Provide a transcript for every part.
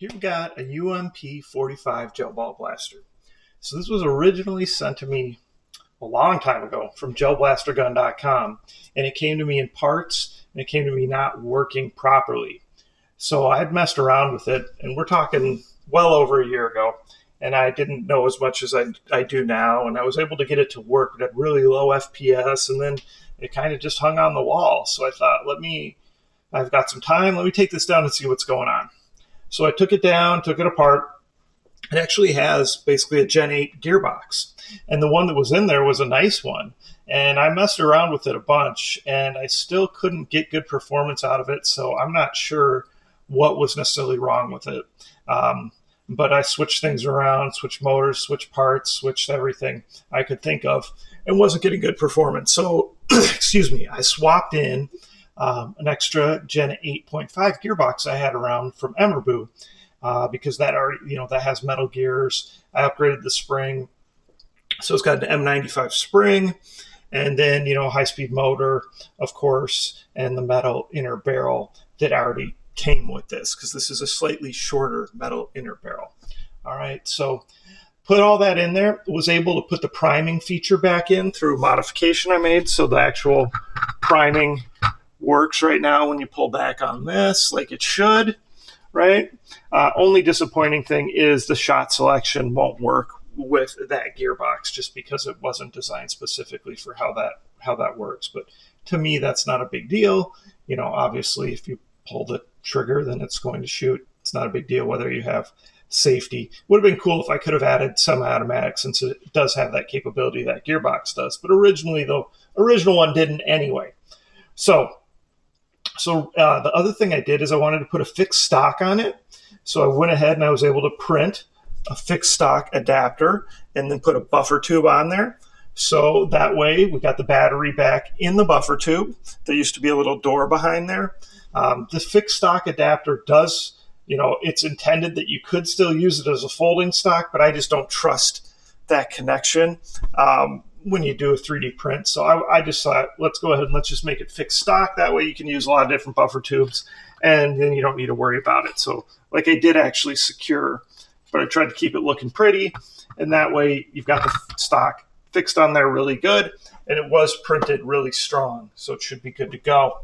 Here we got a UMP45 gel ball blaster. So this was originally sent to me a long time ago from gellblastergun.com, and it came to me in parts, and it came to me not working properly. So I had messed around with it, and we're talking well over a year ago, and I didn't know as much as I do now, and I was able to get it to work. It had really low FPS, and then it kind of just hung on the wall. So I thought, I've got some time, let me take this down and see what's going on. So I took it down, took it apart. It actually has basically a Gen 8 gearbox. And the one that was in there was a nice one. And I messed around with it a bunch, and I still couldn't get good performance out of it. So I'm not sure what was necessarily wrong with it. But I switched things around, switched motors, switched parts, switched everything I could think of, and wasn't getting good performance. So, excuse me, I swapped in an extra Gen 8.5 gearbox I had around from Emerbu because that already, that has metal gears. I upgraded the spring, so it's got an M95 spring, and then high-speed motor, of course, and the metal inner barrel that already came with this because this is a slightly shorter metal inner barrel. All right, so put all that in there. Was able to put the priming feature back in through modification I made, so the actual priming works right now when you pull back on this like it should, right? Only disappointing thing is the shot selection won't work with that gearbox just because it wasn't designed specifically for how that works. But to me, that's not a big deal. Obviously, if you pull the trigger, then it's going to shoot. It's not a big deal whether you have safety. Would have been cool if I could have added semi-automatic since it does have that capability that gearbox does. But originally, the original one didn't anyway. So the other thing I did is I wanted to put a fixed stock on it. So I went ahead and I was able to print a fixed stock adapter and then put a buffer tube on there. So that way we got the battery back in the buffer tube. There used to be a little door behind there. The fixed stock adapter does, it's intended that you could still use it as a folding stock, but I just don't trust that connection when you do a 3D print. So I just thought, let's go ahead and let's just make it fixed stock. That way you can use a lot of different buffer tubes and then you don't need to worry about it. So like I did actually secure, but I tried to keep it looking pretty. And that way you've got the stock fixed on there really good. And it was printed really strong. So it should be good to go.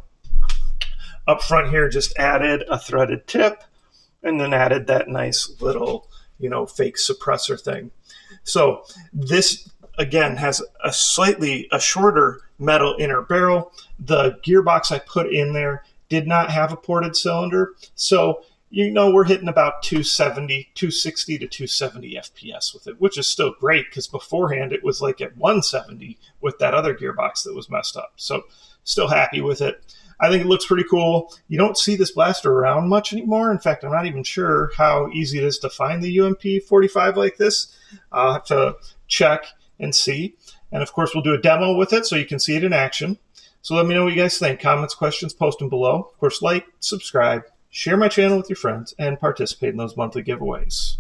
Up front here, just added a threaded tip and then added that nice little, fake suppressor thing. So this, again, has a shorter metal inner barrel. The gearbox I put in there did not have a ported cylinder. So, we're hitting about 260 to 270 FPS with it, which is still great because beforehand it was like at 170 with that other gearbox that was messed up. So still happy with it. I think it looks pretty cool. You don't see this blaster around much anymore. In fact, I'm not even sure how easy it is to find the UMP45 like this. I'll have to check and see. And of course, we'll do a demo with it so you can see it in action. So let me know what you guys think. Comments, questions, post them below. Of course, like, subscribe, share my channel with your friends, and participate in those monthly giveaways.